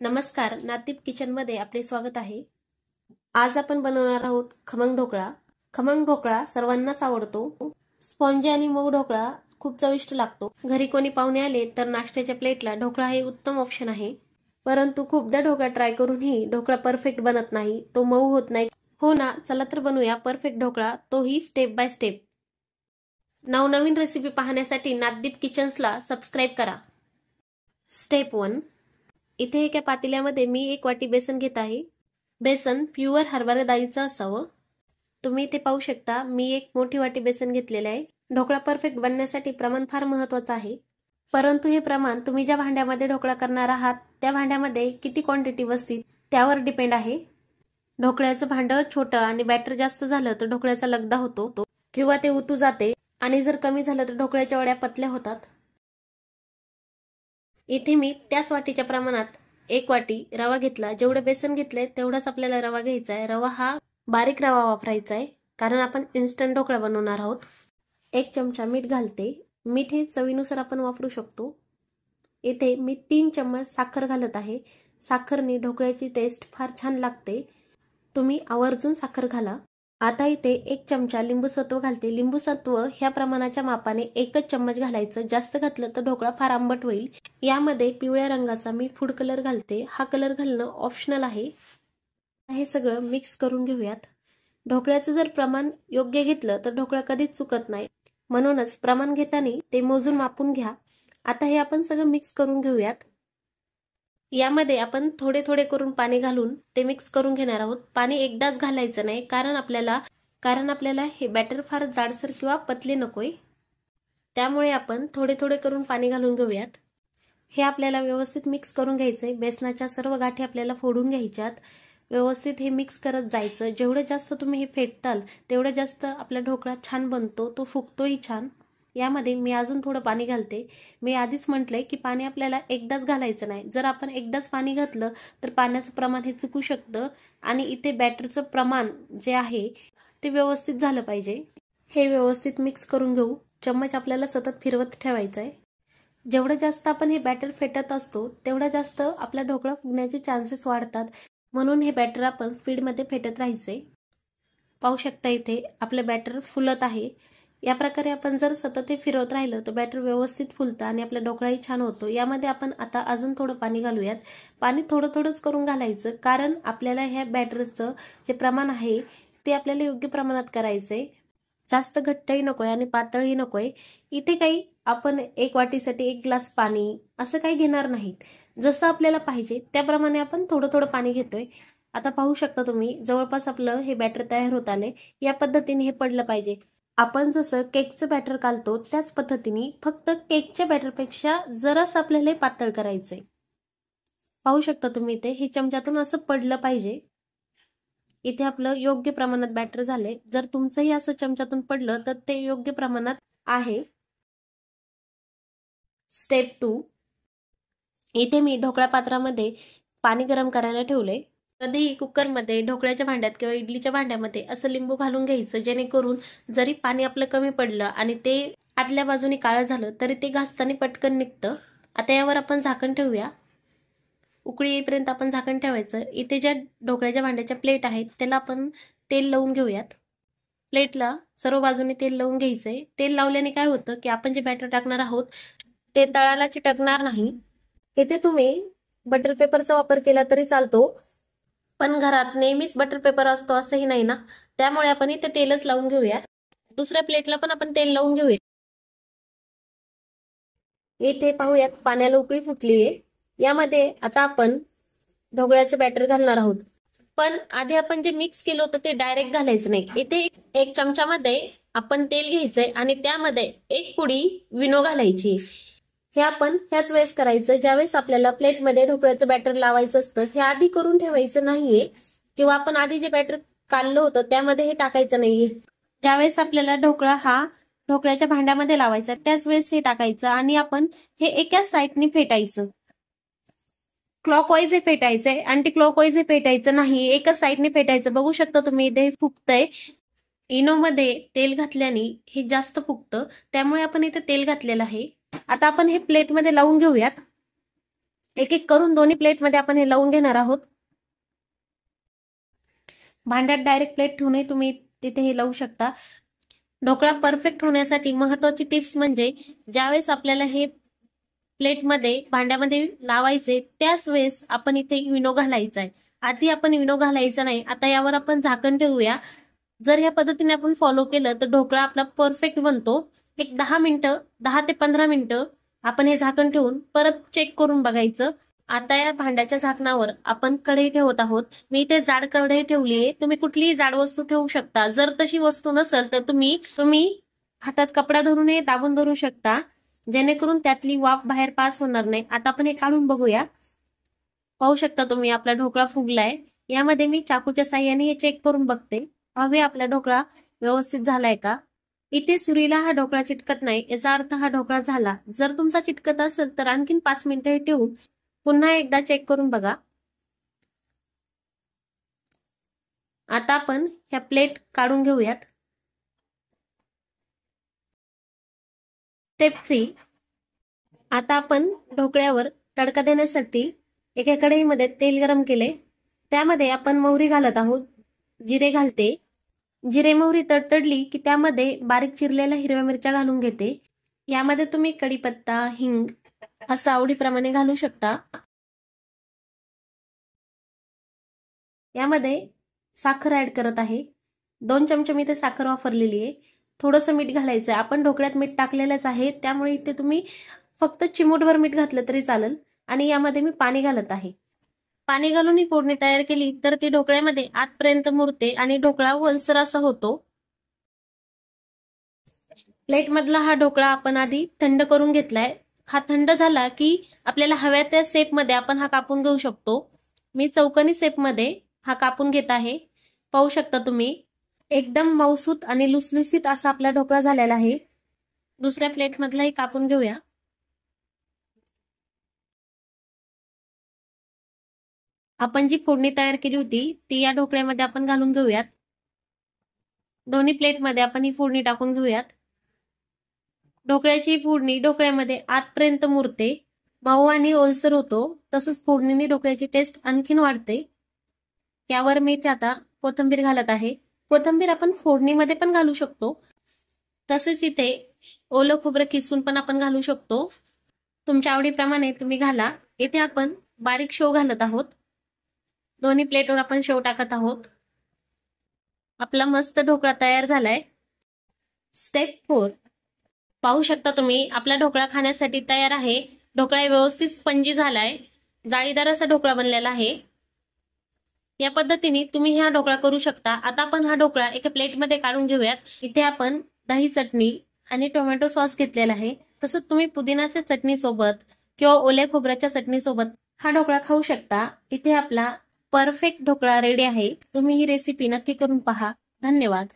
नमस्कार, नातीप किचनमध्ये आपले स्वागत आहे। आज आपण बनवणार आहोत खमंग ढोकळा। खमंग ढोकळा सर्वांनाच आवडतो। स्पॉन्जी आणि मऊ ढोकळा खूप चविष्ट लागतो। घरी कोणी पाहुणे आले तर नाश्त्याच्या प्लेटला ढोकळा हे उत्तम ऑप्शन आहे। परंतु खूपदा ढोकळा ट्राय करूनही ढोकळा परफेक्ट बनत नाही, तो मऊ होत नाही। हो ना, चला तर बनवूया परफेक्ट ढोकळा, तोही स्टेप बाय स्टेप। नवनवीन रेसिपी पाहण्यासाठी नातीप किचन्सला सबस्क्राइब करा। स्टेप 1, इथे एका पातेल्यामध्ये मी 1 वाटी बेसन घेत आहे। बेसन प्युअर हरभरा डाळीचं असावं। तुम्ही इथे पाहू शकता मी 1 मोठी वाटी बेसन घेतलेले आहे। ढोकळा परफेक्ट बनण्यासाठी प्रमाण फार महत्त्वाचं आहे, परंतु हे प्रमाण तुम्ही ज्या भांड्यामध्ये ढोकळा करणार आहात त्या भांड्यामध्ये किती क्वांटिटी बसतील त्यावर डिपेंड आहे। ढोकळ्याचं भांडं छोटं आणि बॅटर जास्त झालं तर ढोकळ्याचा लगदा होतो किंवा ते उतू जाते, आणि जर कमी झालं तर ढोकळ्याच्या वड्या पतल्या होतात। इथे मी त्याच वाटीच्या प्रमाणात 1 वाटी रवा घेतला। जेवढे बेसन घेतले तेवढाच आपल्याला रवा घ्यायचा आहे। रवा हा बारीक रवा वापरायचा आहे, कारण आपण इन्स्टंट ढोकळा बनवणार आहोत। 1 चमचा मीठ घालते। मीठ हे चवीनुसार आपण वापरू शकतो। इथे मी 3 चम्मच साखर घालत आहे। साखरने ढोकळ्याची टेस्ट फार छान लागते, तुम्ही आवर्जून साखर घाला। आता इथे 1 चमचा लिंबूसत्व घालते। लिंबूसत्व ह्या प्रमाणाच्या मापाने 1च चम्मच घालायचं, जास्त घातलं तर ढोकळा फार आंबट होईल। यामध्ये पिवळ्या रंगाचा मी फूड कलर घालते। हा कलर घालणं ऑप्शनल आहे। हे सगळं मिक्स करून घेऊयात। ढोकळ्याचं जर प्रमाण योग्य घेतलं तर ढोकळा कधीच चुकत नाही, म्हणूनच प्रमाण घेताना ते मोजून मापून घ्या। आता हे आपण सगळं मिक्स करून घेऊयात। यामध्ये आपण थोडे थोडे करून पाणी घालून ते मिक्स करून घेणार आहोत। पाणी एकदाच घालायचं नाही, कारण आपल्याला हे बॅटर फार जाडसर किंवा पतले नकोय, त्यामुळे आपण थोडे थोडे करून पाणी घालून घेऊयात। हे आपल्याला व्यवस्थित मिक्स करून घ्यायचंय। बेसनाच्या सर्व गाठी आपल्याला फोडून घ्यायच्यात। व्यवस्थित हे मिक्स करत जायचं। जेवढं जास्त तुम्ही हे फेटताल तेवढं जास्त आपला ढोकळा छान बनतो, तो फुगतोही छान। यामध्ये मी अजून थोडं पाणी घालते। मी आधीच म्हटलंय की पाणी आपल्याला एकदाच घालायचं नाही। जर आपण एकदाच पाणी घातलं तर पाण्याचं प्रमाण हे चुकू शकतं, आणि इथे बॅटरचं प्रमाण जे आहे ते व्यवस्थित झालं पाहिजे। हे व्यवस्थित मिक्स करून घेऊ। चम्मच आपल्याला सतत फिरवत ठेवायचा आहे। जेवढं जास्त आपण हे बॅटर फेटत असतो तेवढा जास्त आपला ढोकळा फुगण्याचे चान्सेस वाढतात, म्हणून हे बॅटर आपण स्पीडमध्ये फेटत राहायचे। पाहू शकता इथे आपलं बॅटर फुलत आहे। या प्रकारे आपण जर सतत हे फिरवत राहिलं तर बॅटर व्यवस्थित फुलतं आणि आपला ढोकळाही छान होतो। यामध्ये आपण आता अजून थोडं पाणी घालूयात। पाणी थोडं थोडंच करून घालायचं, कारण आपल्याला ह्या बॅटरचं जे प्रमाण आहे ते आपल्याला योग्य प्रमाणात करायचंय। जास्त घट्टही नकोय आणि पातळही नकोय। इथे काही आपण 1 वाटीसाठी 1 ग्लास पाणी असं काही घेणार नाहीत। जसं आपल्याला पाहिजे त्याप्रमाणे आपण थोडं थोडं पाणी घेतोय। आता पाहू शकता तुम्ही जवळपास आपलं हे बॅटर तयार होत आलंय। या पद्धतीने हे पडलं पाहिजे। आपण जसं केकचं बॅटर काढतो त्याच पद्धतीने, फक्त केकच्या बॅटरपेक्षा जरास आपल्याला पातळ करायचंय। पाहू शकता तुम्ही इथे हे चमच्यातून असं पडलं पाहिजे। इथे आपलं योग्य प्रमाणात बॅटर झाले। जर तुमचंही असं चमच्यातून पडलं तर ते योग्य प्रमाणात आहे। स्टेप 2, इथे मी ढोकळा पात्रामध्ये पाणी गरम करायला ठेवले। कधीही कुकरमध्ये, ढोकळ्याच्या भांड्यात किंवा इडलीच्या भांड्यामध्ये असं लिंबू घालून घ्यायचं, जेणेकरून जरी पाणी आपलं कमी पडलं आणि ते आतल्या बाजूने काळं झालं तरी ते घासताना पटकन निघतं। आता यावर आपण झाकण ठेवूया। उकळी येईपर्यंत आपण झाकण ठेवायचं। इथे ज्या ढोकळ्याच्या भांड्याच्या प्लेट आहेत त्याला आपण तेल लावून घेऊयात। प्लेटला सर्व बाजूने तेल लावून घ्यायचंय। तेल लावल्याने काय होतं की आपण जे बॅटर टाकणार आहोत ते तळाला चिटकणार नाही। इथे तुम्ही बटर पेपरचा वापर केला तरी चालतो, पण घरात नेहमीच बटर पेपर असतो असंही नाही ना, त्यामुळे आपण इथे तेलच लावून घेऊया। दुसऱ्या प्लेटला पण आपण तेल लावून घेऊया। इथे पाहूयात पाण्याला उकळी फुटलीये। यामध्ये आता आपण ढोकळ्याचं बॅटर घालणार आहोत, पण आधी आपण जे मिक्स केलं होतं ते डायरेक्ट घालायचं नाही। इथे 1 चमच्यामध्ये आपण तेल घ्यायचंय आणि त्यामध्ये 1 पुडी विनो घालायची। हे आपण ह्याच वेळेस करायचं ज्यावेळेस आपल्याला प्लेटमध्ये ढोकळ्याचं बॅटर लावायचं असतं। हे आधी करून ठेवायचं नाहीये, किंवा आपण आधी जे बॅटर काढलं होतं त्यामध्ये हे टाकायचं नाहीये। ज्यावेळेस आपल्याला ढोकळा हा ढोकळ्याच्या भांड्यामध्ये लावायचा त्याच वेळेस हे टाकायचं, आणि आपण हे एकाच साईडने फेटायचं। क्लॉकवाईज हे फेटायचंय, अँटी क्लॉकवाईज हे फेटायचं नाही, एकच साईडने फेटायचं। बघू शकता तुम्ही इथे फुगतंय। इनोमध्ये तेल घातल्याने हे जास्त फुगतं, त्यामुळे आपण इथे तेल घातलेलं आहे। आता आपण हे प्लेटमध्ये लावून घेऊयात। एक एक करून दोन्ही प्लेटमध्ये आपण हे लावून घेणार आहोत. भांड्यात डायरेक्ट प्लेट ठेवूनही तुम्ही तिथे हे लावू शकता. ढोकळा परफेक्ट होण्यासाठी महत्वाची टिप्स म्हणजे ज्यावेळेस आपल्याला हे प्लेटमध्ये भांड्यामध्ये लावायचे त्याच वेळेस आपण इथे इनो घालायचा आहे. आधी आपण इनो घालायचा नाही. आता यावर आपण झाकण ठेवूया. जर या पद्धतीने आपण फॉलो केलं तर ढोकळा आपला परफेक्ट बनतो. एक 10 ते 15 मिनिटं आपण हे झाकण ठेवून परत चेक करून बघायचं. आता या भांड्याच्या झाकणावर आपण कढई ठेवत आहोत. मी इथे जाड कढई ठेवली आहे. तुम्ही कुठलीही जाड वस्तू ठेवू शकता. जर तशी वस्तू नसेल तर तुम्ही हातात कपडा धरून हे दाबून धरू शकता, जेणेकरून त्यातली वाफ बाहेर पास होणार नाही. आता आपण हे काढून बघूया. पाहू शकता तुम्ही आपला ढोकळा फुगलाय. यामध्ये मी चाकूच्या साह्याने हे चेक करून बघते. हवे आपला ढोकळा व्यवस्थित झालाय का. इथे सुरीला हा ढोकळा चिटकत नाही, याचा अर्थ हा ढोकळा झाला. जर तुमचा चिटकत असेल तर आणखीन 5 मिनिटं हे ठेवून पुन्हा एकदा चेक करून बघा. आता आपण ह्या प्लेट काढून घेऊयात. स्टेप 3. आता आपण ढोकळ्यावर तडका देण्यासाठी एका कढईमध्ये तेल गरम केले. त्यामध्ये आपण मोहरी घालत आहोत. जिरे घालते. जिरे मोहरी तडतडली की त्यामध्ये बारीक चिरलेल्या हिरव्या मिरच्या घालून घेते. यामध्ये तुम्ही कढीपत्ता, हिंग असं आवडीप्रमाणे घालू शकता. यामध्ये साखर ऍड करत आहे. 2 चमचे मी इथे साखर वापरलेली आहे. थोडंसं मीठ घालायचं आहे. आपण ढोकळ्यात मीठ टाकलेलंच आहे, त्यामुळे इथे तुम्ही फक्त चिमूटभर मीठ घातलं तरी चालेल. आणि यामध्ये मी पाणी घालत आहे. पाणी घालून ही फोडणी तयार केली तर ती ढोकळ्यामध्ये आतपर्यंत मुरते आणि ढोकळा ओलसर असा होतो. प्लेटमधला हा ढोकळा आपण आधी थंड करून घेतलाय. हा थंड झाला की आपल्याला हव्या त्या शेपमध्ये आपण हा कापून घेऊ शकतो. मी चौकोनी शेपमध्ये हा कापून घेत आहे. पाहू शकता तुम्ही एकदम मऊसूत आणि लुसलुसीत असा आपला ढोकळा झालेला आहे. दुसऱ्या प्लेटमधलाही कापून घेऊया. आपण जी फोडणी तयार केली होती ती या ढोकळ्यामध्ये आपण घालून घेऊयात. दोन्ही प्लेटमध्ये आपण ही फोडणी टाकून घेऊयात. ढोकळ्याची फोडणी ढोकळ्यामध्ये आतपर्यंत मुरते, मऊ आणि ओलसर होतो. तसंच फोडणीने ढोकळ्याची टेस्ट आणखीन वाढते. यावर मी इथे आता कोथिंबीर घालत आहे. कोथिंबीर आपण फोडणीमध्ये पण घालू शकतो. तसेच इथे ओलं खोबरं किसून पण आपण घालू शकतो. तुमच्या आवडीप्रमाणे तुम्ही घाला. इथे आपण बारीक शेव घालत आहोत. दोन्ही प्लेटवर आपण शेव टाकत आहोत. आपला मस्त ढोकळा तयार झालाय. स्टेप 4. पाहू शकता तुम्ही आपला ढोकळा खाण्यासाठी तयार आहे. ढोकळा व्यवस्थित स्पंजी झालाय. जाळीदार असा ढोकळा बनलेला आहे. या पद्धतीने तुम्ही हा ढोकळा करू शकता. आता आपण हा ढोकळा एका प्लेटमध्ये काढून घेऊयात. इथे आपण दही चटणी आणि टोमॅटो सॉस घेतलेला आहे. तसंच तुम्ही पुदिनाच्या चटणी सोबत किंवा ओल्या खोबऱ्याच्या चटणी सोबत हा ढोकळा खाऊ शकता. इथे आपला परफेक्ट ढोकळा रेडी आहे. तुम्ही ही रेसिपी नक्की करून पहा. धन्यवाद.